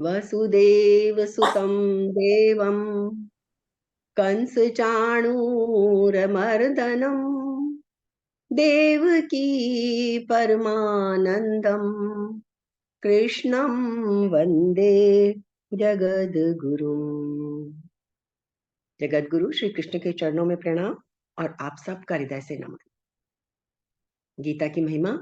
वसुदेव सुतं देवं कंस चाणूरमर्दनम देवकी परमानंदम कृष्णं वंदे जगद्गुरु। जगद्गुरु श्री कृष्ण के चरणों में प्रणाम और आप सबका हृदय से नमन। गीता की महिमा।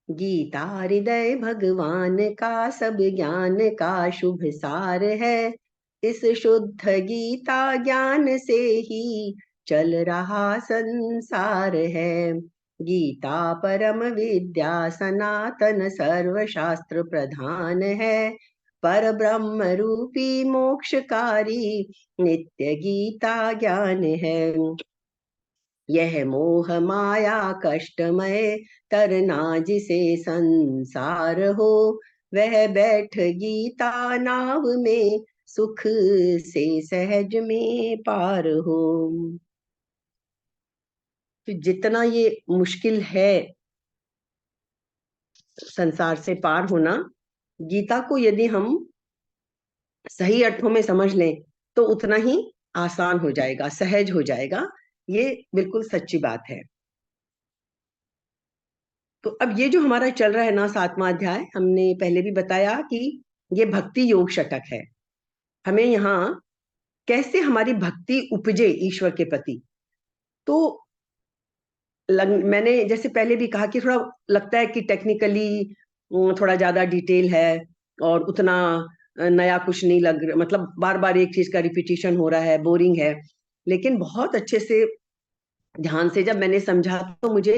गीता हृदय भगवान का, सब ज्ञान का शुभ सार है। इस शुद्ध गीता ज्ञान से ही चल रहा संसार है। गीता परम विद्या सनातन सर्वशास्त्र प्रधान है। पर ब्रह्म रूपी मोक्षकारी नित्य गीता ज्ञान है। यह मोह माया कष्टमय तरना जिसे संसार हो, वह बैठ गीता नाव में सुख से सहज में पार हो। तो जितना ये मुश्किल है संसार से पार होना, गीता को यदि हम सही अर्थों में समझ लें तो उतना ही आसान हो जाएगा, सहज हो जाएगा। ये बिल्कुल सच्ची बात है। तो अब ये जो हमारा चल रहा है ना 7वां अध्याय, हमने पहले भी बताया कि ये भक्ति योग शतक है। हमें यहाँ कैसे हमारी भक्ति उपजे ईश्वर के प्रति। तो मैंने जैसे पहले भी कहा कि थोड़ा लगता है कि टेक्निकली थोड़ा ज्यादा डिटेल है और उतना नया कुछ नहीं लग रहा, मतलब बार बार एक चीज का रिपीटिशन हो रहा है, बोरिंग है। लेकिन बहुत अच्छे से ध्यान से जब मैंने समझा तो मुझे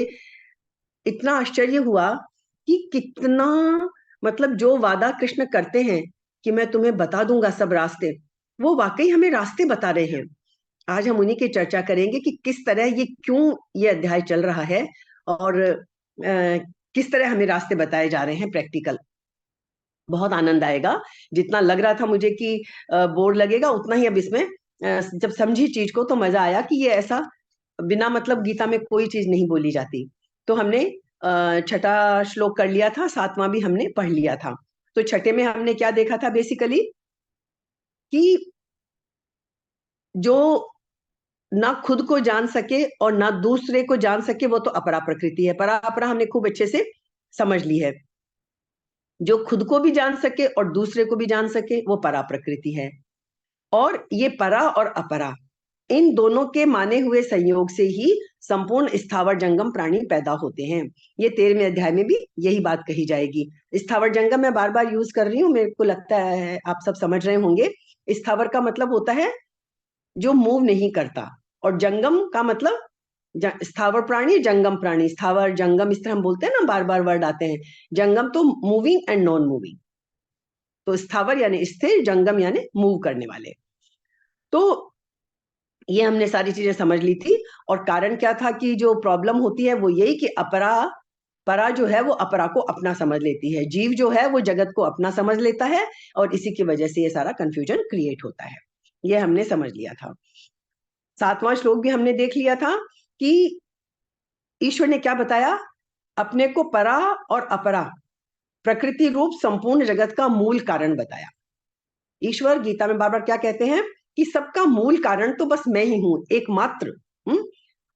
इतना आश्चर्य हुआ कि कितना, मतलब जो वादा कृष्ण करते हैं कि मैं तुम्हें बता दूंगा सब रास्ते, वो वाकई हमें रास्ते बता रहे हैं। आज हम उन्हीं की चर्चा करेंगे कि किस तरह ये, क्यों ये अध्याय चल रहा है और किस तरह हमें रास्ते बताए जा रहे हैं प्रैक्टिकल। बहुत आनंद आएगा। जितना लग रहा था मुझे कि बोर लगेगा, उतना ही अब इसमें जब समझी चीज को तो मजा आया कि ये ऐसा बिना मतलब गीता में कोई चीज नहीं बोली जाती। तो हमने छठा श्लोक कर लिया था, 7वां भी हमने पढ़ लिया था। तो छठे में हमने क्या देखा था बेसिकली, कि जो ना खुद को जान सके और ना दूसरे को जान सके वो तो अपरा प्रकृति है। परा अपरा हमने खूब अच्छे से समझ ली है। जो खुद को भी जान सके और दूसरे को भी जान सके वो परा प्रकृति है। और ये परा और अपरा, इन दोनों के माने हुए संयोग से ही संपूर्ण स्थावर जंगम प्राणी पैदा होते हैं। ये 13वें अध्याय में भी यही बात कही जाएगी। स्थावर जंगम मैं बार बार यूज कर रही हूँ, मेरे को लगता है आप सब समझ रहे होंगे। स्थावर का मतलब होता है जो मूव नहीं करता, और जंगम का मतलब स्थावर प्राणी, जंगम प्राणी। स्थावर जंगम इस तरह हम बोलते हैं ना, बार बार वर्ड आते हैं। जंगम तो मूविंग एंड नॉन मूविंग, तो स्थावर यानी स्थिर, जंगम यानी मूव करने वाले। तो ये हमने सारी चीजें समझ ली थी। और कारण क्या था कि जो प्रॉब्लम होती है वो यही कि अपरा, परा जो है वो अपरा को अपना समझ लेती है, जीव जो है वो जगत को अपना समझ लेता है, और इसी की वजह से ये सारा कंफ्यूजन क्रिएट होता है। ये हमने समझ लिया था। 7वां श्लोक भी हमने देख लिया था कि ईश्वर ने क्या बताया, अपने को परा और अपरा प्रकृति रूप संपूर्ण जगत का मूल कारण बताया। ईश्वर गीता में बार बार क्या कहते हैं कि सबका मूल कारण तो बस मैं ही हूं, एकमात्र।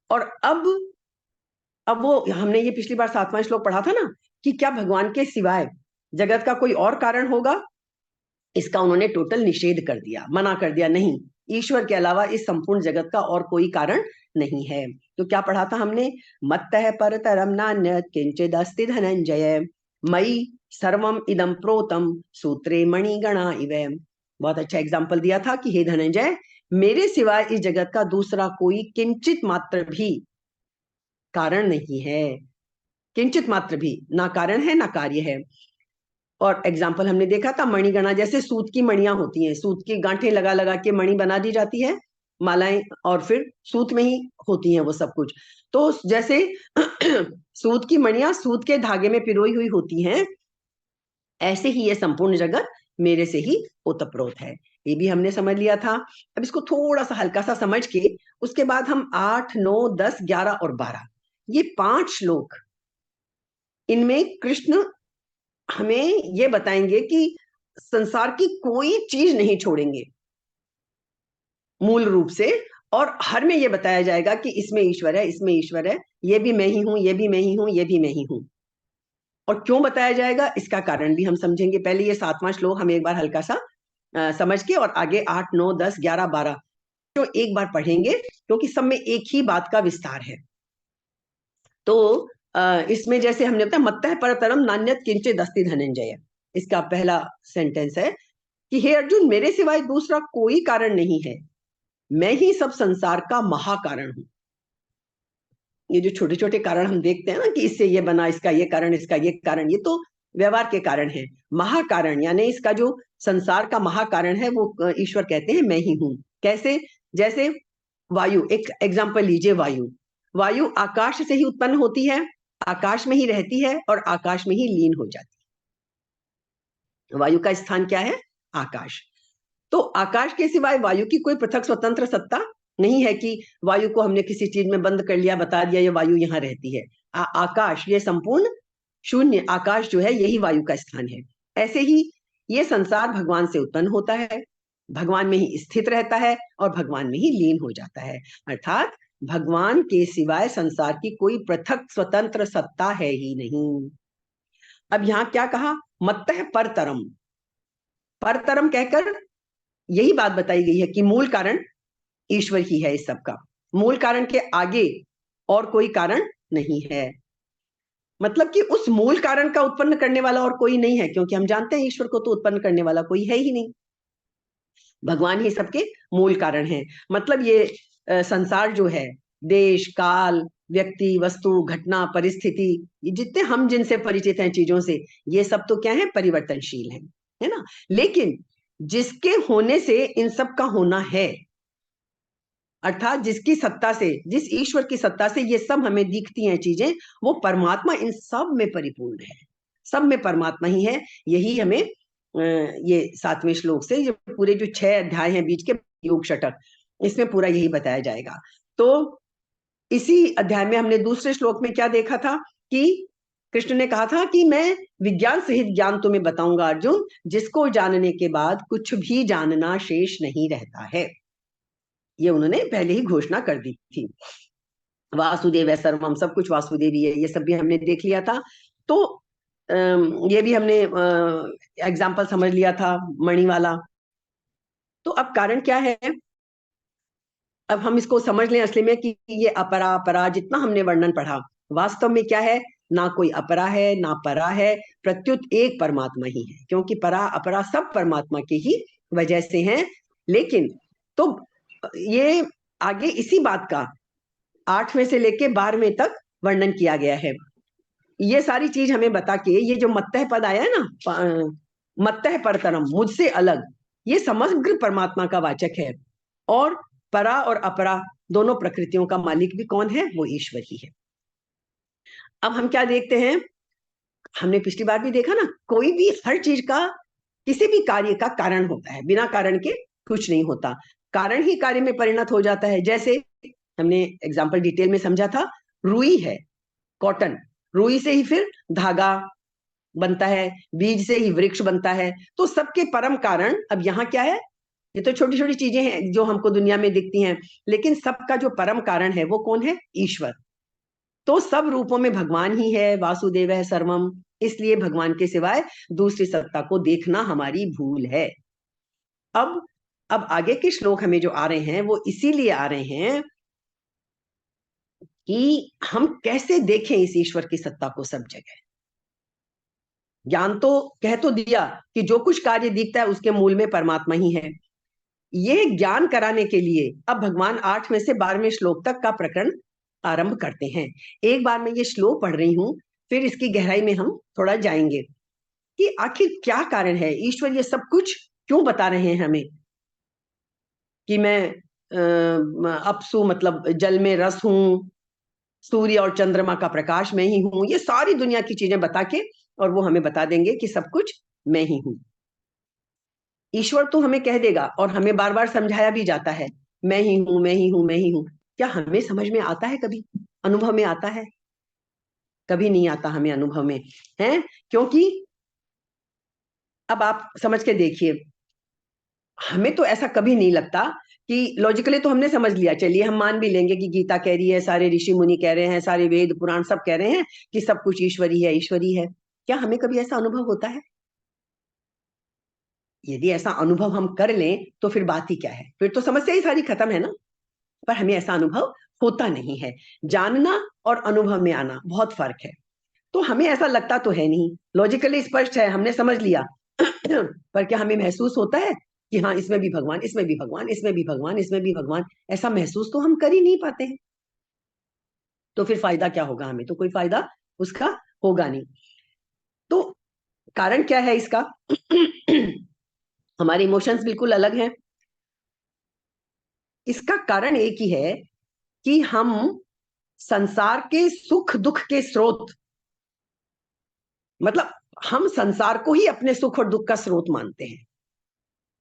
और अब वो हमने ये पिछली बार 7वां श्लोक पढ़ा था ना कि क्या भगवान के सिवाय जगत का कोई और कारण होगा। इसका उन्होंने टोटल निषेध कर दिया, मना कर दिया, नहीं, ईश्वर के अलावा इस संपूर्ण जगत का और कोई कारण नहीं है। तो क्या पढ़ा था हमने, मत्तः परतरम नान्यत् किंचिद अस्ति धनंजय मयि सर्वम इदम प्रोतम सूत्रे मणिगणा इव। बहुत अच्छा एग्जाम्पल दिया था कि हे धनंजय, मेरे सिवाय इस जगत का दूसरा कोई किंचित मात्र भी कारण नहीं है। किंचित मात्र भी, ना कारण है ना कार्य है। और एग्जाम्पल हमने देखा था मणिगणा, जैसे सूत की मणियां होती हैं, सूत की गांठें लगा लगा के मणि बना दी जाती है, मालाएं, और फिर सूत में ही होती हैं वो सब कुछ। तो जैसे सूत की मणियां सूत के धागे में पिरोई हुई होती हैं, ऐसे ही ये संपूर्ण जगत मेरे से ही ओतप्रोत है। ये भी हमने समझ लिया था। अब इसको थोड़ा सा हल्का सा समझ के उसके बाद हम 8, 9, 10, 11 और 12, ये 5 श्लोक, इनमें कृष्ण हमें ये बताएंगे कि संसार की कोई चीज नहीं छोड़ेंगे मूल रूप से, और हर में ये बताया जाएगा कि इसमें ईश्वर है, इसमें ईश्वर है, ये भी मैं ही हूं, ये भी मैं ही हूं, ये भी मैं ही हूं। और क्यों बताया जाएगा इसका कारण भी हम समझेंगे। पहले ये 7वां श्लोक हम एक बार हल्का सा समझ के, और आगे 8, 9, 10, 11, 12 जो एक बार पढ़ेंगे, क्योंकि सब में एक ही बात का विस्तार है। तो इसमें जैसे हमने बताया, मत्तः परतरम नान्यत किंचित अस्ति धनंजय, इसका पहला सेंटेंस है कि हे अर्जुन, मेरे सिवाय दूसरा कोई कारण नहीं है, मैं ही सब संसार का महाकारण हूं। ये जो छोटे छोटे कारण हम देखते हैं ना कि इससे ये बना, इसका ये कारण, इसका ये कारण, ये तो व्यवहार के कारण है। महाकारण यानी इसका जो संसार का महाकारण है वो ईश्वर कहते हैं मैं ही हूं। कैसे? जैसे वायु, एक एग्जाम्पल लीजिए। वायु, वायु आकाश से ही उत्पन्न होती है, आकाश में ही रहती है और आकाश में ही लीन हो जाती है। वायु का स्थान क्या है? आकाश। तो आकाश के सिवाय वायु की कोई पृथक स्वतंत्र सत्ता नहीं है कि वायु को हमने किसी चीज में बंद कर लिया, बता दिया ये वायु यहां रहती है। आकाश, ये संपूर्ण शून्य आकाश जो है, यही वायु का स्थान है। ऐसे ही ये संसार भगवान से उत्पन्न होता है, भगवान में ही स्थित रहता है और भगवान में ही लीन हो जाता है। अर्थात भगवान के सिवाय संसार की कोई पृथक स्वतंत्र सत्ता है ही नहीं। अब यहां क्या कहा? मत्तः परतरम, परतरम कहकर यही बात बताई गई है कि मूल कारण ईश्वर ही है इस सब का। मूल कारण के आगे और कोई कारण नहीं है। मतलब कि उस मूल कारण का उत्पन्न करने वाला और कोई नहीं है, क्योंकि हम जानते हैं ईश्वर को तो उत्पन्न करने वाला कोई है ही नहीं, भगवान ही सबके मूल कारण है। मतलब ये संसार जो है, देश काल, व्यक्ति, वस्तु, घटना, परिस्थिति, ये जितने हम जिनसे परिचित हैं चीजों से, ये सब तो क्या है? परिवर्तनशील है ना। लेकिन जिसके होने से इन सब का होना है, अर्थात जिसकी सत्ता से, जिस ईश्वर की सत्ता से ये सब हमें दिखती हैं चीजें, वो परमात्मा इन सब में परिपूर्ण है, सब में परमात्मा ही है। यही हमें ये 7वें श्लोक से, ये पूरे जो 6 अध्याय हैं बीच के योग षटक, इसमें पूरा यही बताया जाएगा। तो इसी अध्याय में हमने दूसरे श्लोक में क्या देखा था कि कृष्ण ने कहा था कि मैं विज्ञान सहित ज्ञान तुम्हें बताऊंगा अर्जुन, जिसको जानने के बाद कुछ भी जानना शेष नहीं रहता है। ये उन्होंने पहले ही घोषणा कर दी थी। वासुदेव है सर्वम, सब कुछ वासुदेव ही है, ये सब भी हमने देख लिया था। तो ये भी हमने एग्जाम्पल समझ लिया था मणि वाला। तो अब कारण क्या है? अब हम इसको समझ लें असली में कि ये अपरा परा जितना हमने वर्णन पढ़ा, वास्तव में क्या है? ना कोई अपरा है ना परा है, प्रत्युत एक परमात्मा ही है, क्योंकि परा अपरा सब परमात्मा की ही वजह से हैं। लेकिन तो ये आगे इसी बात का 8वें से लेके 12वें तक वर्णन किया गया है। ये सारी चीज हमें बता के, ये जो मत्तः पद आया है ना, मत्तः परतरम, मुझसे अलग, ये समग्र परमात्मा का वाचक है। और परा और अपरा दोनों प्रकृतियों का मालिक भी कौन है? वो ईश्वर ही है। अब हम क्या देखते हैं? हमने पिछली बार भी देखा ना, कोई भी हर चीज का, किसी भी कार्य का कारण होता है, बिना कारण के कुछ नहीं होता, कारण ही कार्य में परिणत हो जाता है। जैसे हमने एग्जाम्पल डिटेल में समझा था, रुई है, कॉटन, रुई से ही फिर धागा बनता है, बीज से ही वृक्ष बनता है। तो सबके परम कारण, अब यहाँ क्या है? ये तो छोटी छोटी चीजें हैं जो हमको दुनिया में दिखती हैं, लेकिन सबका जो परम कारण है वो कौन है? ईश्वर। तो सब रूपों में भगवान ही है, वासुदेव है सर्वम, इसलिए भगवान के सिवाय दूसरी सत्ता को देखना हमारी भूल है। अब आगे के श्लोक हमें जो आ रहे हैं वो इसीलिए आ रहे हैं कि हम कैसे देखें इस ईश्वर की सत्ता को सब जगह। ज्ञान तो कह तो दिया कि जो कुछ कार्य दिखता है उसके मूल में परमात्मा ही है। ये ज्ञान कराने के लिए अब भगवान 8वें से 12वें श्लोक तक का प्रकरण आरंभ करते हैं। एक बार मैं ये श्लोक पढ़ रही हूं, फिर इसकी गहराई में हम थोड़ा जाएंगे कि आखिर क्या कारण है, ईश्वर ये सब कुछ क्यों बता रहे हैं हमें कि मैं अपसु मतलब जल में रस हूं, सूर्य और चंद्रमा का प्रकाश मैं ही हूं, ये सारी दुनिया की चीजें बता के, और वो हमें बता देंगे कि सब कुछ मैं ही हूं। ईश्वर तो हमें कह देगा, और हमें बार बार समझाया भी जाता है, मैं ही हूं, मैं ही हूं, मैं ही हूं। क्या हमें समझ में आता है? कभी अनुभव में आता है? कभी नहीं आता हमें अनुभव में, है क्योंकि अब आप समझ के देखिए, हमें तो ऐसा कभी नहीं लगता कि लॉजिकली तो हमने समझ लिया, चलिए हम मान भी लेंगे कि गीता कह रही है, सारे ऋषि मुनि कह रहे हैं, सारे वेद पुराण सब कह रहे हैं कि सब कुछ ईश्वरी है, ईश्वरी है। क्या हमें कभी ऐसा अनुभव होता है? यदि ऐसा अनुभव हम कर लें तो फिर बात ही क्या है, फिर तो समस्या ही सारी खत्म है ना। पर हमें ऐसा अनुभव होता नहीं है। जानना और अनुभव में आना बहुत फर्क है। तो हमें ऐसा लगता तो है नहीं, लॉजिकली स्पष्ट है, हमने समझ लिया। पर क्या हमें महसूस होता है कि हाँ, इसमें भी भगवान, इसमें भी भगवान, इसमें भी भगवान, इसमें भी भगवान? ऐसा महसूस तो हम कर ही नहीं पाते हैं। तो फिर फायदा क्या होगा? हमें तो कोई फायदा उसका होगा नहीं। तो कारण क्या है इसका? हमारे इमोशंस बिल्कुल अलग हैं। इसका कारण एक ही है कि हम संसार के सुख दुख के स्रोत, मतलब हम संसार को ही अपने सुख और दुख का स्रोत मानते हैं।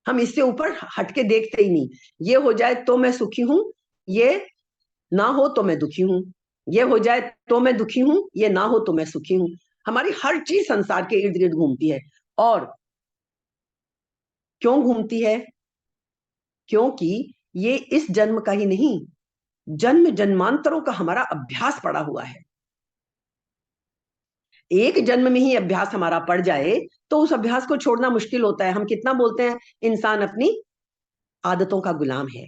हम इससे ऊपर हटके देखते ही नहीं। ये हो जाए तो मैं सुखी हूं, ये ना हो तो मैं दुखी हूं, ये हो जाए तो मैं दुखी हूं, ये ना हो तो मैं सुखी हूं। हमारी हर चीज संसार के इर्द गिर्द घूमती है। और क्यों घूमती है? क्योंकि ये इस जन्म का ही नहीं, जन्म जन्मांतरों का हमारा अभ्यास पड़ा हुआ है। एक जन्म में ही अभ्यास हमारा पड़ जाए तो उस अभ्यास को छोड़ना मुश्किल होता है। हम कितना बोलते हैं इंसान अपनी आदतों का गुलाम है।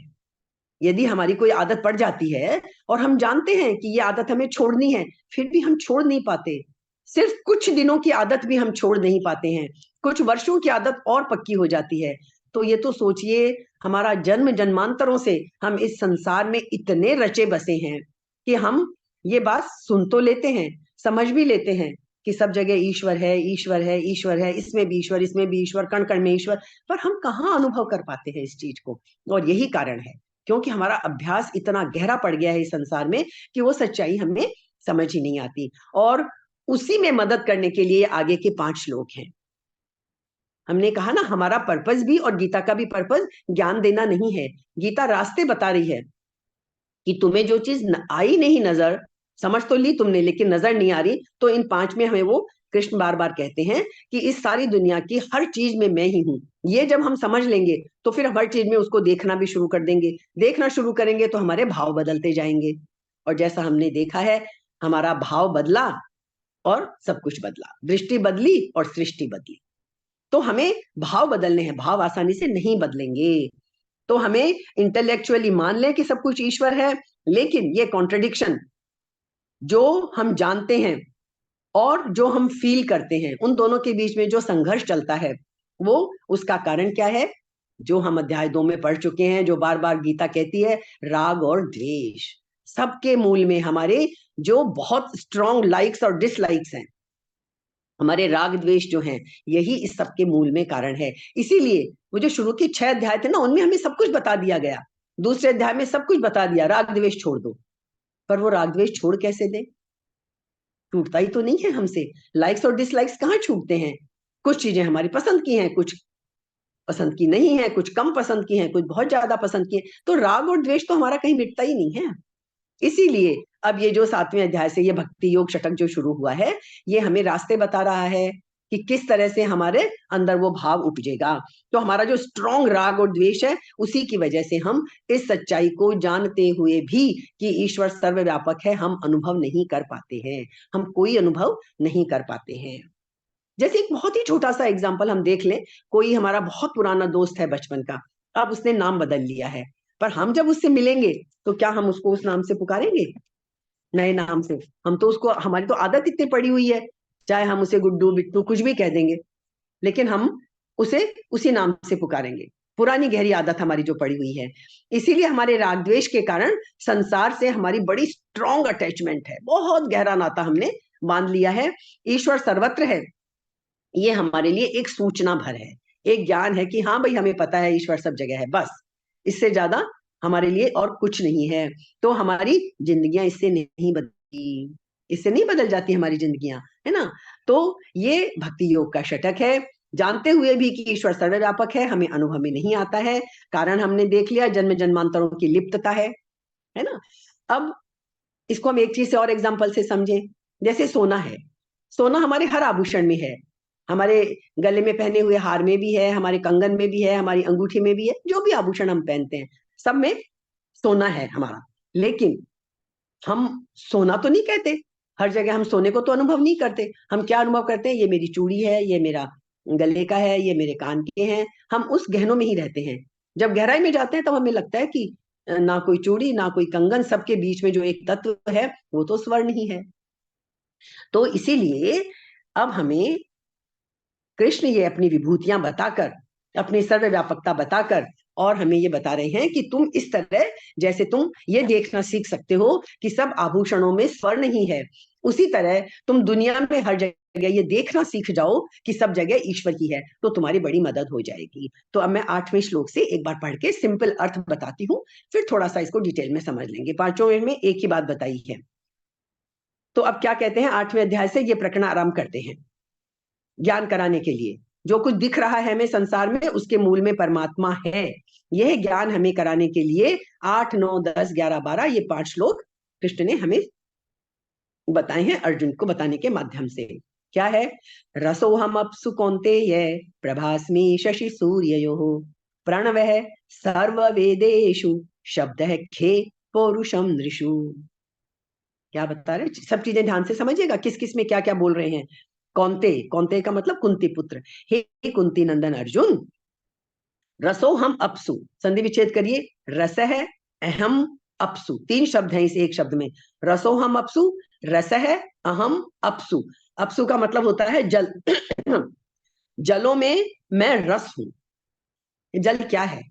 यदि हमारी कोई आदत पड़ जाती है और हम जानते हैं कि ये आदत हमें छोड़नी है, फिर भी हम छोड़ नहीं पाते। सिर्फ कुछ दिनों की आदत भी हम छोड़ नहीं पाते हैं, कुछ वर्षों की आदत और पक्की हो जाती है। तो ये तो सोचिए, हमारा जन्म जन्मांतरों से हम इस संसार में इतने रचे बसे हैं कि हम ये बात सुन तो लेते हैं, समझ भी लेते हैं कि सब जगह ईश्वर है, ईश्वर है, ईश्वर है, इसमें भी ईश्वर, इसमें भी ईश्वर, कण कण में ईश्वर। पर हम कहाँ अनुभव कर पाते हैं इस चीज को? और यही कारण है, क्योंकि हमारा अभ्यास इतना गहरा पड़ गया है इस संसार में कि वो सच्चाई हमें समझ ही नहीं आती। और उसी में मदद करने के लिए आगे के 5 श्लोक हैं। हमने कहा ना, हमारा पर्पस भी और गीता का भी पर्पस ज्ञान देना नहीं है। गीता रास्ते बता रही है कि तुम्हें जो चीज आई नहीं नजर, समझ तो ली तुमने लेकिन नजर नहीं आ रही, तो इन 5 में हमें वो कृष्ण बार बार कहते हैं कि इस सारी दुनिया की हर चीज में मैं ही हूं। ये जब हम समझ लेंगे तो फिर हर चीज में उसको देखना भी शुरू कर देंगे। देखना शुरू करेंगे तो हमारे भाव बदलते जाएंगे। और जैसा हमने देखा है, हमारा भाव बदला और सब कुछ बदला, दृष्टि बदली और सृष्टि बदली। तो हमें भाव बदलने हैं, भाव आसानी से नहीं बदलेंगे। तो हमें इंटेलेक्चुअली मान लें कि सब कुछ ईश्वर है, लेकिन ये कॉन्ट्रडिक्शन जो हम जानते हैं और जो हम फील करते हैं, उन दोनों के बीच में जो संघर्ष चलता है, वो उसका कारण क्या है? जो हम अध्याय 2 में पढ़ चुके हैं, जो बार बार गीता कहती है, राग और द्वेष। सबके मूल में हमारे जो बहुत स्ट्रॉन्ग लाइक्स और डिसलाइक्स हैं, हमारे राग द्वेष जो हैं, यही इस सब के मूल में कारण है। इसीलिए वो जो शुरू के 6 अध्याय थे ना, उनमें हमें सब कुछ बता दिया गया। दूसरे अध्याय में सब कुछ बता दिया, राग द्वेष छोड़ दो। पर वो राग द्वेष छोड़ कैसे दे? टूटता ही तो नहीं है हमसे। लाइक्स और डिसलाइक्स कहाँ छूटते हैं? कुछ चीजें हमारी पसंद की हैं, कुछ पसंद की नहीं है, कुछ कम पसंद की हैं, कुछ बहुत ज्यादा पसंद की है। तो राग और द्वेष तो हमारा कहीं मिटता ही नहीं है। इसीलिए अब ये जो 7वें अध्याय से ये भक्ति योग षटक जो शुरू हुआ है, ये हमें रास्ते बता रहा है कि किस तरह से हमारे अंदर वो भाव उपजेगा। तो हमारा जो स्ट्रॉन्ग राग और द्वेष है, उसी की वजह से हम इस सच्चाई को जानते हुए भी कि ईश्वर सर्वव्यापक है, हम अनुभव नहीं कर पाते हैं। हम कोई अनुभव नहीं कर पाते हैं। जैसे एक बहुत ही छोटा सा एग्जाम्पल हम देख लें। कोई हमारा बहुत पुराना दोस्त है बचपन का, अब उसने नाम बदल लिया है, पर हम जब उससे मिलेंगे तो क्या हम उसको उस नाम से पुकारेंगे? नए नाम से? हम तो उसको, हमारी तो आदत इतनी पड़ी हुई है, चाहे हम उसे गुड्डू बिट्टू कुछ भी कह देंगे, लेकिन हम उसे उसी नाम से पुकारेंगे। पुरानी गहरी आदत हमारी जो पड़ी हुई है। इसीलिए हमारे राग द्वेष के कारण संसार से हमारी बड़ी स्ट्रॉन्ग अटैचमेंट है, बहुत गहरा नाता हमने बांध लिया है। ईश्वर सर्वत्र है, ये हमारे लिए एक सूचना भर है, एक ज्ञान है कि हाँ भाई, हमें पता है ईश्वर सब जगह है, बस। इससे ज्यादा हमारे लिए और कुछ नहीं है। तो हमारी जिंदगियां इससे नहीं बदलती, इससे नहीं बदल जाती हमारी जिंदगियां, है ना। तो ये भक्ति योग का षटक है। जानते हुए भी कि ईश्वर सर्वव्यापक है, हमें अनुभव में नहीं आता है। कारण हमने देख लिया, जन्म जन्मांतरों की लिप्तता है ना। अब इसको हम एक चीज से और एग्जाम्पल से समझें। जैसे सोना है, सोना हमारे हर आभूषण में है, हमारे गले में पहने हुए हार में भी है, हमारे कंगन में भी है, हमारी अंगूठी में भी है, जो भी आभूषण हम पहनते हैं सब में सोना है हमारा। लेकिन हम सोना तो नहीं कहते, हर जगह हम सोने को तो अनुभव नहीं करते। हम क्या अनुभव करते हैं? ये मेरी चूड़ी है, ये मेरा गले का है, ये मेरे कान के हैं। हम उस गहनों में ही रहते हैं। जब गहराई में जाते हैं तब हमें लगता है कि ना कोई चूड़ी ना कोई कंगन, सबके बीच में जो एक तत्व है वो तो स्वर्ण ही है। तो इसीलिए अब हमें कृष्ण ये अपनी विभूतियां बताकर, अपनी सर्वव्यापकता बताकर, और हमें ये बता रहे हैं कि तुम इस तरह, जैसे तुम ये देखना सीख सकते हो कि सब आभूषणों में स्वर्ण ही है, उसी तरह तुम दुनिया में हर जगह ये देखना सीख जाओ कि सब जगह ईश्वर की है, तो तुम्हारी बड़ी मदद हो जाएगी। तो अब मैं 8वें श्लोक से एक बार पढ़ के सिंपल अर्थ बताती हूँ, फिर थोड़ा सा इसको डिटेल में समझ लेंगे। 5 मिनट में एक ही बात बताई है। तो अब क्या कहते हैं 8वें अध्याय से? ये प्रकरण आरंभ करते हैं ज्ञान कराने के लिए। जो कुछ दिख रहा है हमें संसार में, उसके मूल में परमात्मा है। यह ज्ञान हमें कराने के लिए 8, 9, 10, 11, 12 ये 5 श्लोक कृष्ण ने हमें बताए हैं, अर्जुन को बताने के माध्यम से। क्या है? रसोहम अप्सु कौन्तेय प्रभास्मि शशि सूर्ययोः प्रणवः सर्ववेदेषु शब्दः खे पौरुषम नृषु। क्या बता रहे? सब चीजें ध्यान से समझिएगा, किस किस में क्या क्या बोल रहे हैं। कौन्ते, कौन्ते का मतलब कुंती पुत्र। हे कुंती नंदन अर्जुन, रसो हम अपसु, संधि विच्छेद करिए, रस है अहम अपसु, 3 शब्द हैं इस एक शब्द में। रसो हम अपसु, रस है अहम अपसु। अपसु का मतलब होता है जल। जलों में मैं रस हूं। जल क्या है?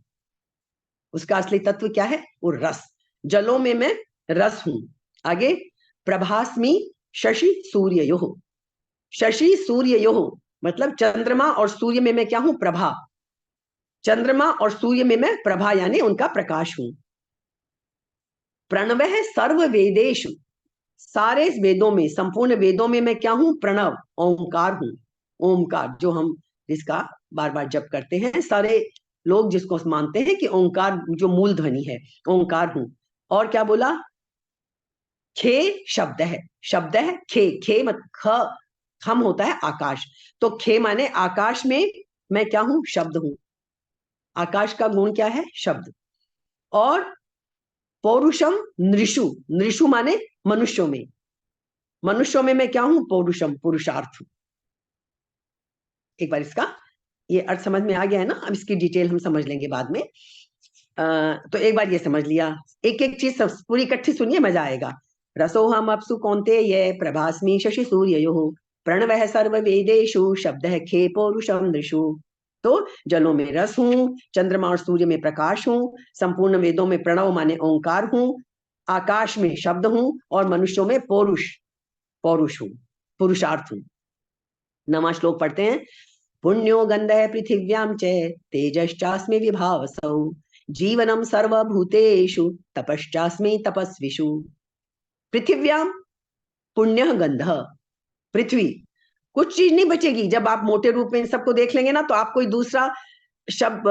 उसका असली तत्व क्या है? वो रस। जलों में मैं रस हूं। आगे, प्रभास्मि शशि सूर्ययोः। शशि सूर्ययोः मतलब चंद्रमा और सूर्य में मैं क्या हूं? प्रभा। चंद्रमा और सूर्य में मैं प्रभा यानी उनका प्रकाश हूं। प्रणवः सर्व वेदेषु, सारे वेदों में, संपूर्ण वेदों में मैं क्या हूं? प्रणव, ओंकार हूं। ओंकार जो हम जिसका बार बार जप करते हैं, सारे लोग जिसको मानते हैं कि ओंकार जो मूल ध्वनि है, ओंकार हूं। और क्या बोला? खे शब्द है, शब्द है खे। खे मत ख, खम होता है आकाश, तो खे माने आकाश में मैं क्या हूं? शब्द हूं। आकाश का गुण क्या है? शब्द। और पौरुषम नृषु, नृषु माने मनुष्यों में, मनुष्यों में मैं क्या हूं? पौरुषम, पुरुषार्थ हूं। एक बार इसका ये अर्थ समझ में आ गया है ना? अब इसकी डिटेल हम समझ लेंगे बाद में। तो एक बार ये समझ लिया, एक एक चीज पूरी इकट्ठी सुनिए, मजा आएगा। रसोहम अपसु कौन्तेय प्रभास्मि शशि सूर्ययोः प्रणवः सर्व वेदेषु शब्दः खे पौरुषम नृषु। तो जलों में रस हूं, चंद्रमा और सूर्य में प्रकाश हूं, संपूर्ण वेदों में प्रणव माने ओंकार हूं, आकाश में शब्द हूं, और मनुष्यों में पौरुष, पौरुष हूं, पुरुषार्थ हूं। 9वां श्लोक पढ़ते हैं। पुण्यो गंधः पृथिव्यां च तेजश्चास्मि विभावसौ जीवनम सर्वभूतेषु तपश्चास्मि तपस्विषु। पृथिव्याम पुण्य गंध, पृथ्वी, कुछ चीज नहीं बचेगी। जब आप मोटे रूप में इन सबको देख लेंगे ना, तो आप कोई दूसरा शब्द,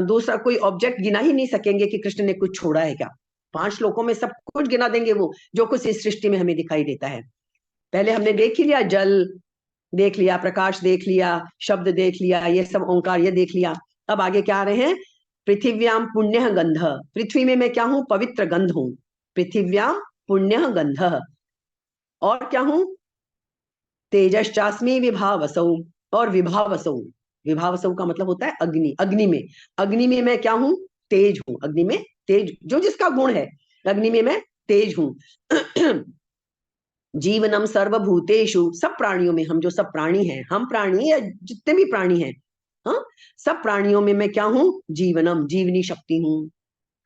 दूसरा कोई ऑब्जेक्ट गिना ही नहीं सकेंगे कि कृष्ण ने कुछ छोड़ा है क्या। 5 श्लोकों में सब कुछ गिना देंगे वो, जो कुछ इस सृष्टि में हमें दिखाई देता है। पहले हमने देख ही लिया, जल देख लिया, प्रकाश देख लिया, शब्द देख लिया, ये सब ओंकार ये देख लिया। अब आगे क्या आ रहे हैं? पृथिव्याम पुण्य गंध, पृथ्वी में मैं क्या हूं? पवित्र गंध हूं। पृथिव्याम पुण्य गंध। और क्या हूं? तेजश्चास्मि विभावसौ, और विभावसौ, विभावसौ का मतलब होता है अग्नि, अग्नि में, अग्नि में मैं क्या हूं? तेज हूं। अग्नि में तेज, जो जिसका गुण है, अग्नि में मैं तेज हूं। जीवनम सर्वभूतेषु, सब प्राणियों में, हम जो सब प्राणी हैं, हम प्राणी या जितने भी प्राणी हैं, हाँ, सब प्राणियों में मैं क्या हूं? जीवनम, जीवनी शक्ति हूं।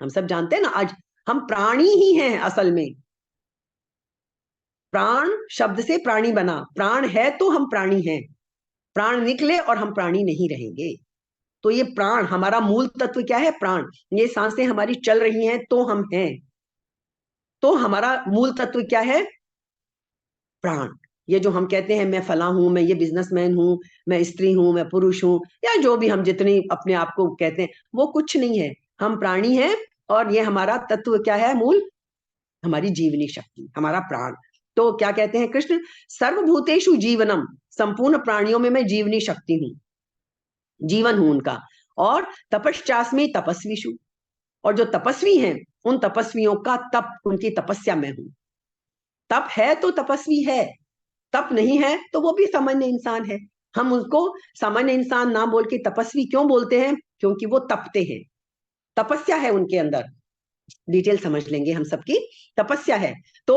हम सब जानते हैं ना, आज हम प्राणी ही हैं असल में। प्राण शब्द से प्राणी बना, प्राण है तो हम प्राणी हैं, प्राण निकले और हम प्राणी नहीं रहेंगे। तो ये प्राण, हमारा मूल तत्व क्या है? प्राण। ये सांसें हमारी चल रही हैं तो हम हैं, तो हमारा मूल तत्व क्या है? प्राण। ये जो हम कहते हैं मैं फला हूं, मैं ये बिजनेसमैन हूं, मैं स्त्री हूं, मैं पुरुष हूं, या जो भी हम जितनी अपने आप को कहते हैं, वो कुछ नहीं है। हम प्राणी हैं, और ये हमारा तत्व क्या है? मूल, हमारी जीवनी शक्ति, हमारा प्राण। तो क्या कहते हैं कृष्ण, सर्वभूतेषु जीवनम, संपूर्ण प्राणियों में मैं जीवनी शक्ति हूं, जीवन हूं उनका। और तपश्चास्मि तपस्विषु, और जो तपस्वी हैं उन तपस्वियों का तप, उनकी तपस्या में हूं। तप है तो तपस्वी है, तप नहीं है तो वो भी सामान्य इंसान है। हम उसको सामान्य इंसान ना बोल के तपस्वी क्यों बोलते हैं? क्योंकि वो तपते हैं, तपस्या है उनके अंदर। डिटेल समझ लेंगे हम सबकी, तपस्या है। तो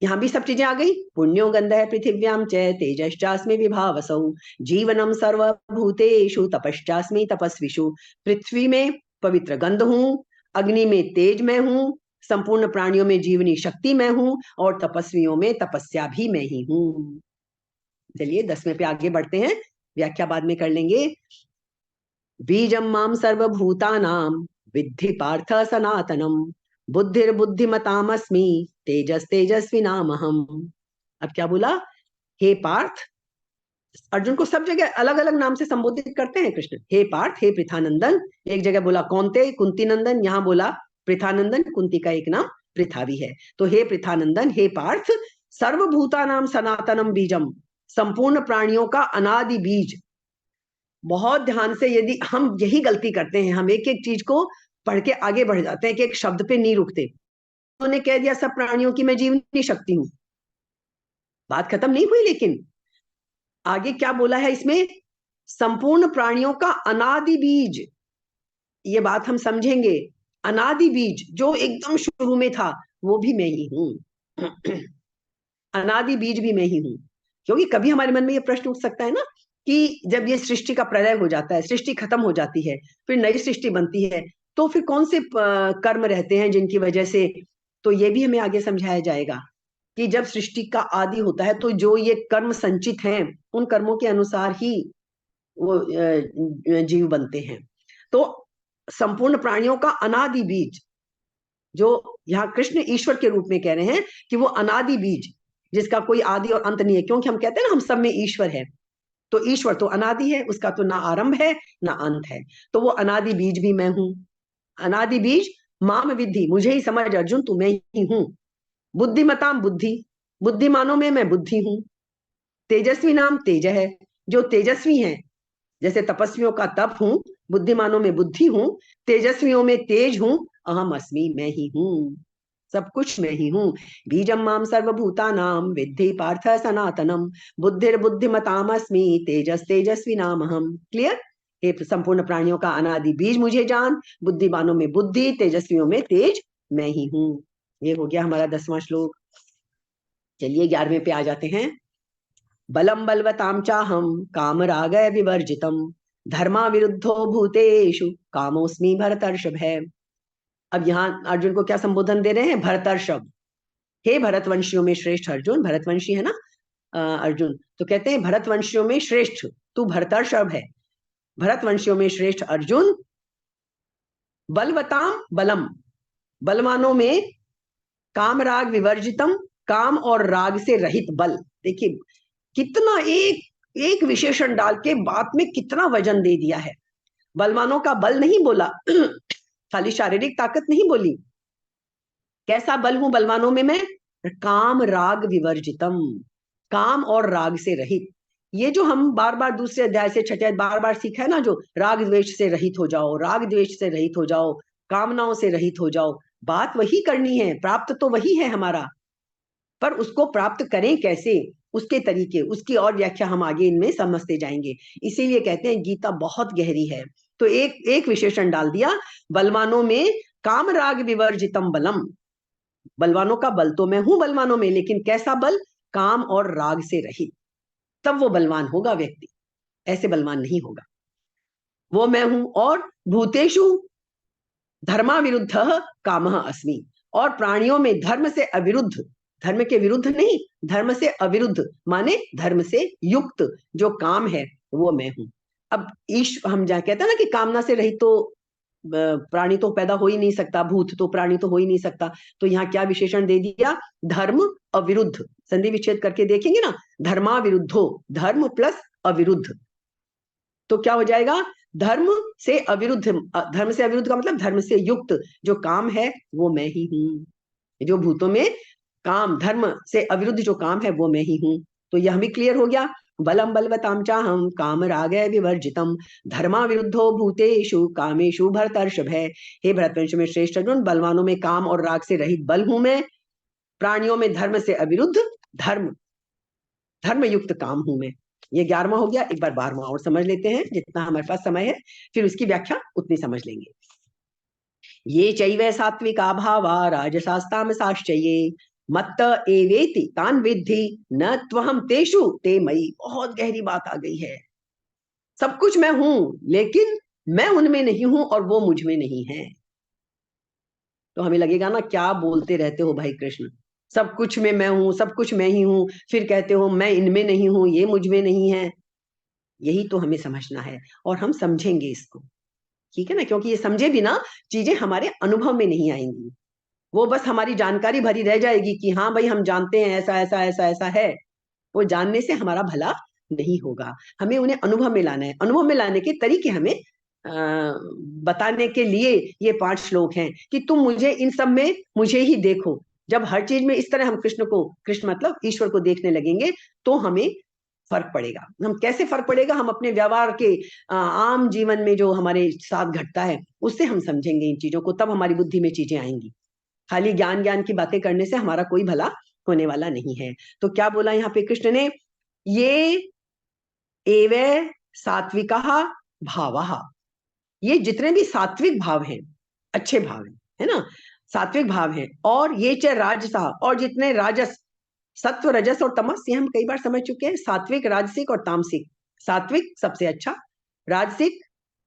यहाँ भी सब चीजें आ गई। पुण्यो गंधः पृथिव्याम च तेजश्चास्मि विभावसौ, जीवनम सर्वभूतेषु तपश्चास्मि तपस्विषु। पृथ्वी में पवित्र गंध हूं, अग्नि में तेज में हूं, संपूर्ण प्राणियों में जीवनी शक्ति में हूं, और तपस्वियों में तपस्या भी मैं ही हूं। चलिए 10वें पे आगे बढ़ते हैं, व्याख्या बाद में कर लेंगे। बीजम माम सर्वभूतानां विद्धि पार्थ सनातनम, बुद्धिर्बुद्धिमतामस्मि तेजस तेजस्विनामहम्। अब क्या बोला? हे पार्थ, अर्जुन को सब जगह अलग अलग नाम से संबोधित करते हैं कृष्ण। हे पार्थ, हे पृथानंदन। एक जगह बोला कौन्ते, कुंती नंदन, यहाँ बोला पृथानंदन, कुंती का एक नाम पृथा भी है। तो हे पृथानंदन, हे पार्थ, सर्वभूतानां सनातनम बीजम, संपूर्ण प्राणियों का अनादि बीज। बहुत ध्यान से, यदि हम यही गलती करते हैं, हम एक एक चीज को पढ़ के आगे बढ़ जाते हैं कि एक शब्द पे नहीं रुकते। उन्होंने कह दिया सब प्राणियों की मैं जीवनी शक्ति हूं, बात खत्म नहीं हुई। लेकिन आगे क्या बोला है इसमें? संपूर्ण प्राणियों का अनादि बीज, ये बात हम समझेंगे। अनादि बीज जो एकदम शुरू में था वो भी मैं ही हूं। अनादि बीज भी मैं ही हूं। क्योंकि कभी हमारे मन में ये प्रश्न उठ सकता है ना कि जब ये सृष्टि का प्रलय हो जाता है, सृष्टि खत्म हो जाती है, फिर नई सृष्टि बनती है, तो फिर कौन से कर्म रहते हैं जिनकी वजह से? तो ये भी हमें आगे समझाया जाएगा कि जब सृष्टि का आदि होता है तो जो ये कर्म संचित हैं उन कर्मों के अनुसार ही वो जीव बनते हैं। तो संपूर्ण प्राणियों का अनादि बीज, जो यहाँ कृष्ण ईश्वर के रूप में कह रहे हैं कि वो अनादि बीज जिसका कोई आदि और अंत नहीं है। क्योंकि हम कहते हैं ना हम सब में ईश्वर है, तो ईश्वर तो अनादि है, उसका तो ना आरंभ है ना अंत है। तो वो अनादि बीज भी मैं हूं। अनादि बीज माम विद्धि, मुझे ही समझ अर्जुन, तू मैं ही हूं। बुद्धिमताम बुद्धि, बुद्धिमानों में मैं बुद्धि हूं। तेजस्वी नाम तेज है, जो तेजस्वी हैं, जैसे तपस्वियों का तप हूं, बुद्धिमानों में बुद्धि हूं, तेजस्वियों में तेज हूं, अहम अस्मि मैं ही हूं, सब कुछ मैं ही हूं। बीजम माम सर्वभूतानां विद्धि पार्थ सनातनम, बुद्धिर्बुद्धिमतामस्मि तेजस तेजस्वी नाम हम। क्लियर? ये संपूर्ण प्राणियों का अनादि बीज मुझे जान, बुद्धिमानों में बुद्धि, तेजस्वियों में तेज मैं ही हूं। ये हो गया हमारा 10वां श्लोक। चलिए 11वें पे आ जाते हैं। बलम बलवताम चाहम काम रागय विवर्जितम, धर्मा विरुद्धो भूतेषु कामोस्मि भरतर्षभ है। अब यहाँ अर्जुन को क्या संबोधन दे रहे हैं? भरतर्षभ। हे भरतवंशियों में श्रेष्ठ अर्जुन, भरतवंशी है ना अर्जुन, तो कहते हैं भरतवंशियों में श्रेष्ठ तू भरतर्षभ है। भरतवंशियों में श्रेष्ठ अर्जुन, बलवताम बलम, बलवानों में, काम राग विवर्जितम, काम और राग से रहित बल। देखिए कितना एक एक विशेषण डाल के बात में कितना वजन दे दिया है। बलवानों का बल नहीं बोला, खाली शारीरिक ताकत नहीं बोली। कैसा बल हूं बलवानों में मैं? काम राग विवर्जितम, काम और राग से रहित। ये जो हम बार बार दूसरे अध्याय से छठे बार बार सीखा है ना, जो राग द्वेष से रहित हो जाओ, राग द्वेष से रहित हो जाओ, कामनाओं से रहित हो जाओ, बात वही करनी है, प्राप्त तो वही है हमारा, पर उसको प्राप्त करें कैसे, उसके तरीके, उसकी और व्याख्या हम आगे इनमें समझते जाएंगे। इसीलिए कहते हैं गीता बहुत गहरी है। तो एक एक विशेषण डाल दिया, बलवानों में काम राग विवर्जितम बलम, बलवानों का बल तो मैं हूं बलवानों में, लेकिन कैसा बल? काम और राग से रहित, तब वो बलवान होगा व्यक्ति, ऐसे बलवान नहीं होगा। वो मैं हूं। और भूतेषु धर्मा विरुद्ध कामः अस्मि, और प्राणियों में धर्म से अविरुद्ध, धर्म के विरुद्ध नहीं, धर्म से अविरुद्ध माने धर्म से युक्त जो काम है वो मैं हूं। अब हम जहाँ कहते हैं ना कि कामना से रहित तो प्राणी तो पैदा हो ही नहीं सकता, भूत तो प्राणी तो हो ही नहीं सकता। तो यहाँ क्या विशेषण दे दिया? धर्म अविरुद्ध, संधि विच्छेद करके देखेंगे ना, धर्मा विरुद्धो, धर्म प्लस अविरुद्ध, तो क्या हो जाएगा? धर्म से अविरुद्ध, धर्म से अविरुद्ध का मतलब धर्म से युक्त जो काम है वो मैं ही हूं। जो भूतों में काम धर्म से अविरुद्ध जो काम है वो मैं ही हूं। तो यह भी क्लियर हो गया। बलम बलवताम चाहम काम रागय विवर्जितम धर्मा विरुद्धो भूतेषु कामेषु भरतर्षभ है। हे भरतवंश में श्रेष्ठ अर्जुन, बलवानों में काम और राग से रहित बल हूं मैं, प्राणियों में धर्म से अविरुद्ध धर्म धर्म युक्त काम हूं मैं। ये 11वां हो गया। एक बार 12वां और समझ लेते हैं, जितना हमारे पास समय है, फिर उसकी व्याख्या उतनी समझ लेंगे। ये चैव सात्विका भावा राजसास्तामसाश्च ये मत्त एवेति तान विद्धि न त्वहम तेषु ते मयि। बहुत गहरी बात आ गई है। सब कुछ मैं हूं, लेकिन मैं उनमें नहीं हूं और वो मुझ में नहीं है। तो हमें लगेगा ना, क्या बोलते रहते हो भाई कृष्ण, सब कुछ में मैं हूं, सब कुछ मैं ही हूं, फिर कहते हो मैं इनमें नहीं हूं, ये मुझ में नहीं है। यही तो हमें समझना है, और हम समझेंगे इसको, ठीक है ना, क्योंकि ये समझे बिना चीजें हमारे अनुभव में नहीं आएंगी। वो बस हमारी जानकारी भरी रह जाएगी कि हाँ भाई हम जानते हैं ऐसा ऐसा ऐसा ऐसा है। वो जानने से हमारा भला नहीं होगा। हमें उन्हें अनुभव में लाना है। अनुभव में लाने के तरीके हमें बताने के लिए ये 5 श्लोक हैं कि तुम मुझे इन सब में मुझे ही देखो। जब हर चीज में इस तरह हम कृष्ण मतलब ईश्वर को देखने लगेंगे, तो हमें फर्क पड़ेगा। हम कैसे फर्क पड़ेगा? हम अपने व्यवहार के आम जीवन में जो हमारे साथ घटता है उससे हम समझेंगे इन चीजों को, तब हमारी बुद्धि में चीजें आएंगी। खाली ज्ञान ज्ञान की बातें करने से हमारा कोई भला होने वाला नहीं है। तो क्या बोला यहाँ पे कृष्ण ने? ये एवे सात्विका भावा, ये जितने भी सात्विक भाव हैं, अच्छे भाव हैं, है ना, सात्विक भाव हैं। और ये च राजसा, और जितने राजस, सत्व रजस और तमस, ये हम कई बार समझ चुके हैं, सात्विक राजसिक और तामसिक। सात्विक सबसे अच्छा, राजसिक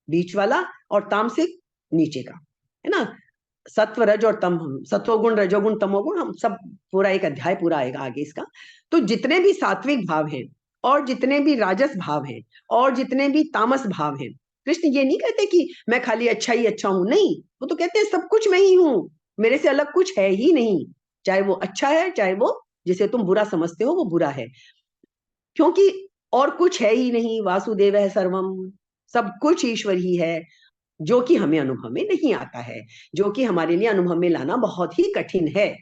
बीच वाला, और तामसिक नीचे का, है ना। सत्व रज और तम, सत्वगुण रजोगुण तमोगुण, हम सब पूरा एक अध्याय पूरा आएगा आगे इसका। तो जितने भी सात्विक भाव हैं, और जितने भी राजस भाव हैं, और जितने भी तामस भाव हैं, कृष्ण ये नहीं कहते कि मैं खाली अच्छा ही अच्छा हूं, नहीं, वो तो कहते हैं सब कुछ मैं ही हूं, मेरे से अलग कुछ है ही नहीं। चाहे वो अच्छा है, चाहे वो जिसे तुम बुरा समझते हो वो बुरा है, क्योंकि और कुछ है ही नहीं। वासुदेव है सर्वम, सब कुछ ईश्वर ही है, जो कि हमें अनुभव में नहीं आता है, जो कि हमारे लिए अनुभव में लाना बहुत ही कठिन है।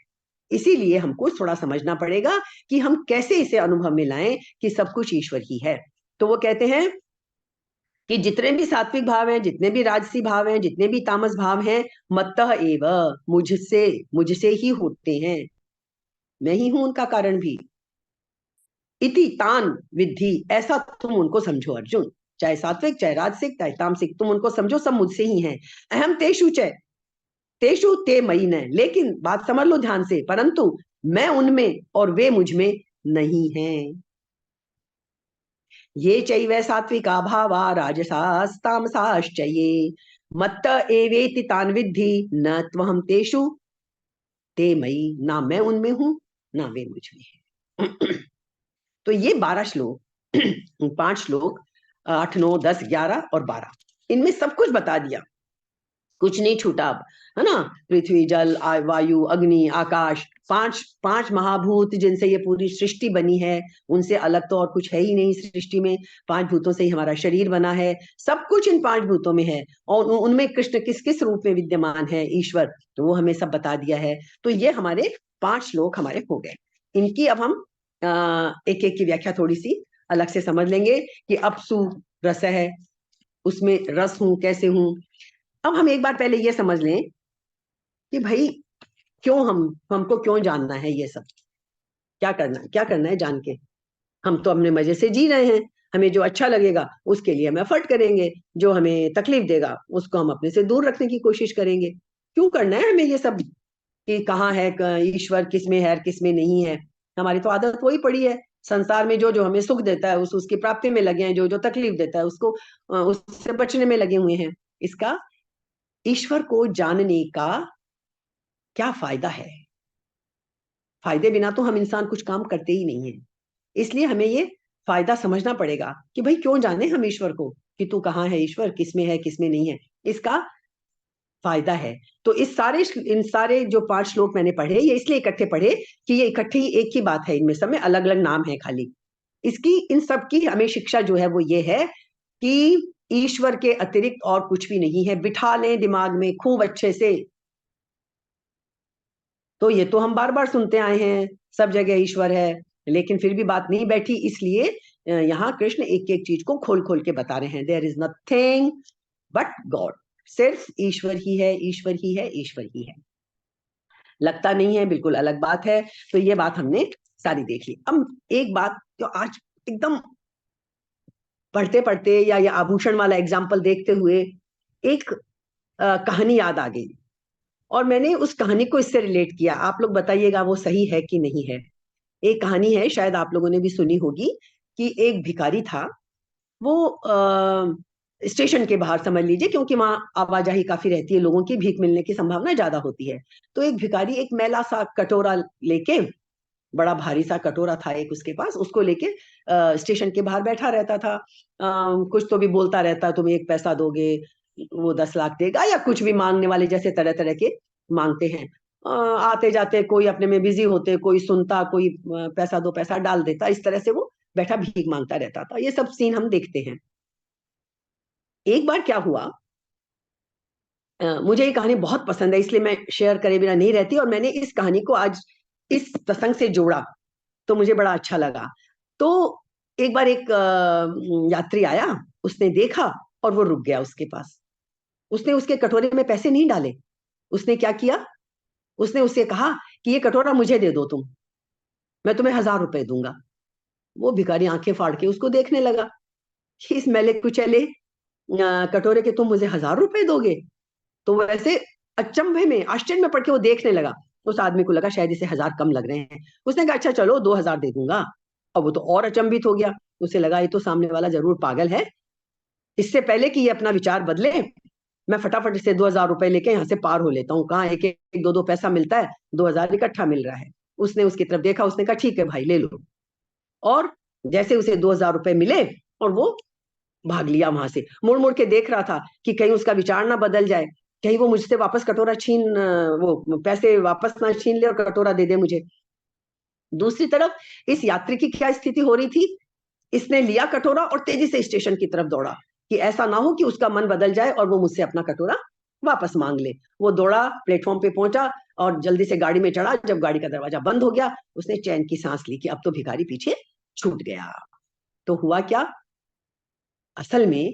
इसीलिए हमको थोड़ा समझना पड़ेगा कि हम कैसे इसे अनुभव में लाएं कि सब कुछ ईश्वर ही है। तो वो कहते हैं कि जितने भी सात्विक भाव हैं, जितने भी राजसी भाव हैं, जितने भी तामस भाव हैं, मत्तः एव, मुझसे मुझसे ही होते हैं, मैं ही हूं उनका कारण भी। इति तान विद्धि, ऐसा तुम उनको समझो अर्जुन, चाहे सात्विक चाहे राजसिक चाहे तामसिक, तुम उनको समझो सब मुझसे ही हैं। अहम तेषु च तेषु ते मयि न, लेकिन बात समझ लो ध्यान से, परंतु मैं उनमें और वे मुझ में नहीं हैं। ये चैव सात्विका भावा राजसास्तामसाश्च ये मत्त एवेति तान विद्धि न त्वहम तेषु ते मयि, ना मैं उनमें हूं ना वे मुझ में हैं। तो ये 12 श्लोक 5 श्लोक 8 9 10 11 और 12, इनमें सब कुछ बता दिया, कुछ नहीं छूटा अब, है ना। पृथ्वी जल वायु अग्नि आकाश, पांच पांच महाभूत जिनसे ये पूरी सृष्टि बनी है, उनसे अलग तो और कुछ है ही नहीं सृष्टि में। 5 भूतों से ही हमारा शरीर बना है, सब कुछ इन 5 भूतों में है, और उनमें कृष्ण किस किस रूप में विद्यमान है ईश्वर, तो वो हमें सब बता दिया है। तो ये हमारे 5 श्लोक हमारे हो गए। इनकी अब हम एक एक की व्याख्या थोड़ी सी अलग से समझ लेंगे कि अपसु रस है, उसमें रस हूं कैसे हूं। अब हम एक बार पहले ये समझ लें कि भाई क्यों हमको क्यों जानना है ये सब, क्या करना है जान के। हम तो अपने मजे से जी रहे हैं, हमें जो अच्छा लगेगा उसके लिए हम एफर्ट करेंगे, जो हमें तकलीफ देगा उसको हम अपने से दूर रखने की कोशिश करेंगे। क्यों करना है हमें ये सब कि कहाँ है ईश्वर, किस में है किस में नहीं है। हमारी तो आदत वही पड़ी है, संसार में जो जो हमें सुख देता है उसकी प्राप्ति में लगे हैं, जो जो तकलीफ देता है उसको उससे बचने में लगे हुए हैं। इसका ईश्वर को जानने का क्या फायदा है? फायदे बिना तो हम इंसान कुछ काम करते ही नहीं है। इसलिए हमें ये फायदा समझना पड़ेगा कि भाई क्यों जाने हम ईश्वर को, कि तू कहाँ है ईश्वर, किसमें है किसमें नहीं है, इसका फायदा है। तो इन सारे जो 5 श्लोक मैंने पढ़े, ये इसलिए इकट्ठे पढ़े कि ये इकट्ठी एक ही बात है, इनमें सब में अलग अलग नाम है खाली। इसकी इन सब की हमें शिक्षा जो है वो ये है कि ईश्वर के अतिरिक्त और कुछ भी नहीं है। बिठा लें दिमाग में खूब अच्छे से, तो ये तो हम बार बार सुनते आए हैं, सब जगह ईश्वर है, लेकिन फिर भी बात नहीं बैठी। इसलिए यहाँ कृष्ण एक एक चीज को खोल खोल के बता रहे हैं, there is nothing but God, सिर्फ ईश्वर ही है, ईश्वर ही है, ईश्वर ही है। लगता नहीं है, बिल्कुल अलग बात है। तो ये बात हमने सारी देख ली। अब एक बात जो आज एकदम पढ़ते पढ़ते या ये आभूषण वाला एग्जाम्पल देखते हुए एक कहानी याद आ गई, और मैंने उस कहानी को इससे रिलेट किया। आप लोग बताइएगा वो सही है कि नहीं है। एक कहानी है, शायद आप लोगों ने भी सुनी होगी, कि एक भिखारी था। वो स्टेशन के बाहर समझ लीजिए, क्योंकि वहां आवाजाही काफी रहती है, लोगों की भीख मिलने की संभावना ज्यादा होती है। तो एक भिखारी एक मैला सा कटोरा लेके, बड़ा भारी सा कटोरा था एक उसके पास, उसको लेके स्टेशन के बाहर बैठा रहता था। कुछ तो भी बोलता रहता, तुम 1 पैसा दोगे, वो 10 लाख देगा, या कुछ भी मांगने वाले जैसे तरह तरह के मांगते हैं। आते जाते कोई अपने में बिजी होते, कोई सुनता, कोई पैसा 2 पैसा डाल देता, इस तरह से वो बैठा भीख मांगता रहता था। ये सब सीन हम देखते हैं। एक बार क्या हुआ, मुझे ये कहानी बहुत पसंद है, इसलिए मैं शेयर करे बिना नहीं रहती, और मैंने इस कहानी को आज इस प्रसंग से जोड़ा, तो मुझे बड़ा अच्छा लगा। तो एक बार एक यात्री आया, उसने देखा और वो रुक गया उसके पास। उसने उसके कटोरे में पैसे नहीं डाले। उसने क्या किया, उसने उससे कहा कि ये कटोरा मुझे दे दो तुम, मैं तुम्हें 1,000 रुपए दूंगा। वो भिखारी आंखें फाड़ के उसको देखने लगा कि इस मैले कुचैले कटोरे के तुम मुझे 1,000 रुपए दोगे। तो वो ऐसे अचंभे में, आश्चर्य में पड़ के वो देखने लगा। उस आदमी को लगा शायद इसे 1,000 कम लग रहे हैं। उसने कहा अच्छा चलो 2,000 दे दूंगा। अब वो तो और अचंभित हो गया, उसे लगा ये तो सामने वाला जरूर पागल है। इससे पहले कि ये अपना विचार बदले, मैं फटाफट से 2,000 रुपए लेके यहाँ से पार हो लेता हूँ। कहाँ एक एक 2-2 पैसा मिलता है, 2,000 इकट्ठा मिल रहा है। उसने उसकी तरफ देखा, उसने कहा ठीक है भाई ले लो। और जैसे उसे 2,000 रुपए मिले, और वो भाग लिया वहां से। मुड़ मुड़ के देख रहा था कि कहीं उसका विचार ना बदल जाए, कहीं वो मुझसे वापस कटोरा वो पैसे वापस ना छीन ले और कटोरा दे दे मुझे। दूसरी तरफ इस यात्री की क्या स्थिति हो रही थी, इसने लिया कटोरा और तेजी से स्टेशन की तरफ दौड़ा, कि ऐसा ना हो कि उसका मन बदल जाए और वो मुझसे अपना कटोरा वापस मांग ले। वो दौड़ा, प्लेटफॉर्म पे पहुंचा और जल्दी से गाड़ी में चढ़ा। जब गाड़ी का दरवाजा बंद हो गया, उसने चैन की सांस ली कि अब तो भिखारी पीछे छूट गया। तो हुआ क्या, असल में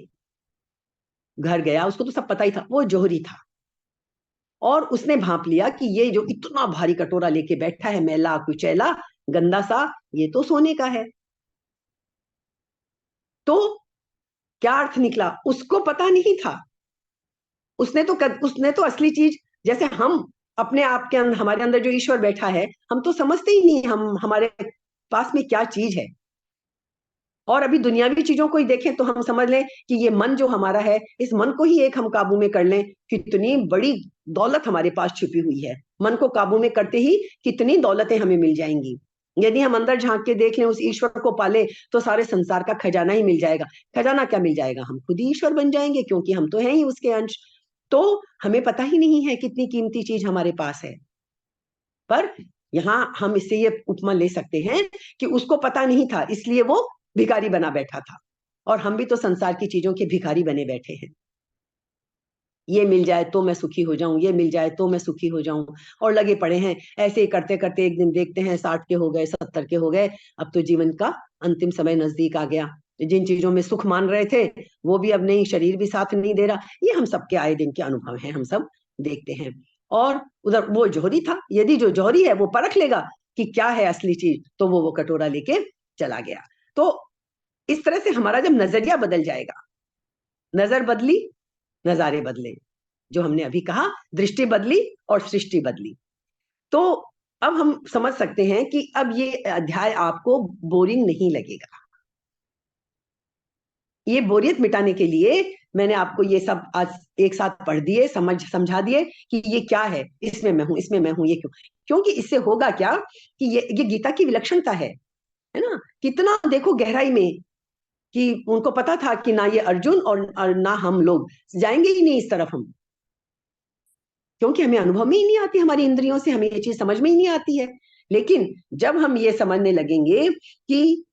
घर गया, उसको तो सब पता ही था, वो जोहरी था। और उसने भांप लिया कि ये जो इतना भारी कटोरा लेके बैठा है, मैला कुचैला गंदा सा, ये तो सोने का है। तो क्या अर्थ निकला, उसको पता नहीं था। उसने तो असली चीज, जैसे हम अपने आप के अंदर, हमारे अंदर जो ईश्वर बैठा है, हम तो समझते ही नहीं हम हमारे पास में क्या चीज है। और अभी दुनियावी चीजों को ही देखें तो हम समझ लें कि ये मन जो हमारा है, इस मन को ही एक हम काबू में कर लें, कितनी बड़ी दौलत हमारे पास छुपी हुई है। मन को काबू में करते ही कितनी दौलतें हमें मिल जाएंगी। यदि हम अंदर झांक के देख लें, उस ईश्वर को पाले, तो सारे संसार का खजाना ही मिल जाएगा। खजाना क्या मिल जाएगा, हम खुद ही ईश्वर बन जाएंगे, क्योंकि हम तो हैं ही उसके अंश। तो हमें पता ही नहीं है कितनी कीमती चीज हमारे पास है। पर यहाँ हम इससे ये उपमा ले सकते हैं कि उसको पता नहीं था, इसलिए वो भिखारी बना बैठा था। और हम भी तो संसार की चीजों के भिखारी बने बैठे हैं। ये मिल जाए तो मैं सुखी हो जाऊं, ये मिल जाए तो मैं सुखी हो जाऊं, और लगे पड़े हैं। ऐसे ही करते करते एक दिन देखते हैं 60 के हो गए, 70 के हो गए। अब तो जीवन का अंतिम समय नजदीक आ गया। जिन चीजों में सुख मान रहे थे, वो भी अब नहीं, शरीर भी साथ नहीं दे रहा। ये हम सबके आए दिन के अनुभव हैं, हम सब देखते हैं। और उधर वो जौहरी था, यदि जो जौहरी है वो परख लेगा कि क्या है असली चीज, तो वो कटोरा लेके चला गया। तो इस तरह से हमारा जब नजरिया बदल जाएगा, नजर बदली, नजारे बदले, जो हमने अभी कहा, दृष्टि बदली और सृष्टि बदली। तो अब हम समझ सकते हैं कि अब ये अध्याय आपको बोरिंग नहीं लगेगा। ये बोरियत मिटाने के लिए मैंने आपको ये सब आज एक साथ पढ़ दिए, समझा दिए कि ये क्या है, इसमें मैं हूं, इसमें मैं हूं, ये क्यों। क्योंकि इससे होगा क्या कि ये गीता की विलक्षणता है ना। कितना देखो गहराई में, कि उनको पता था कि ना ये अर्जुन और ना हम लोग जाएंगे ही नहीं इस तरफ हम, क्योंकि हमें अनुभव में ही नहीं आती, हमारी इंद्रियों से हमें ये चीज समझ में ही नहीं आती है। लेकिन जब हम ये समझने लगेंगे कि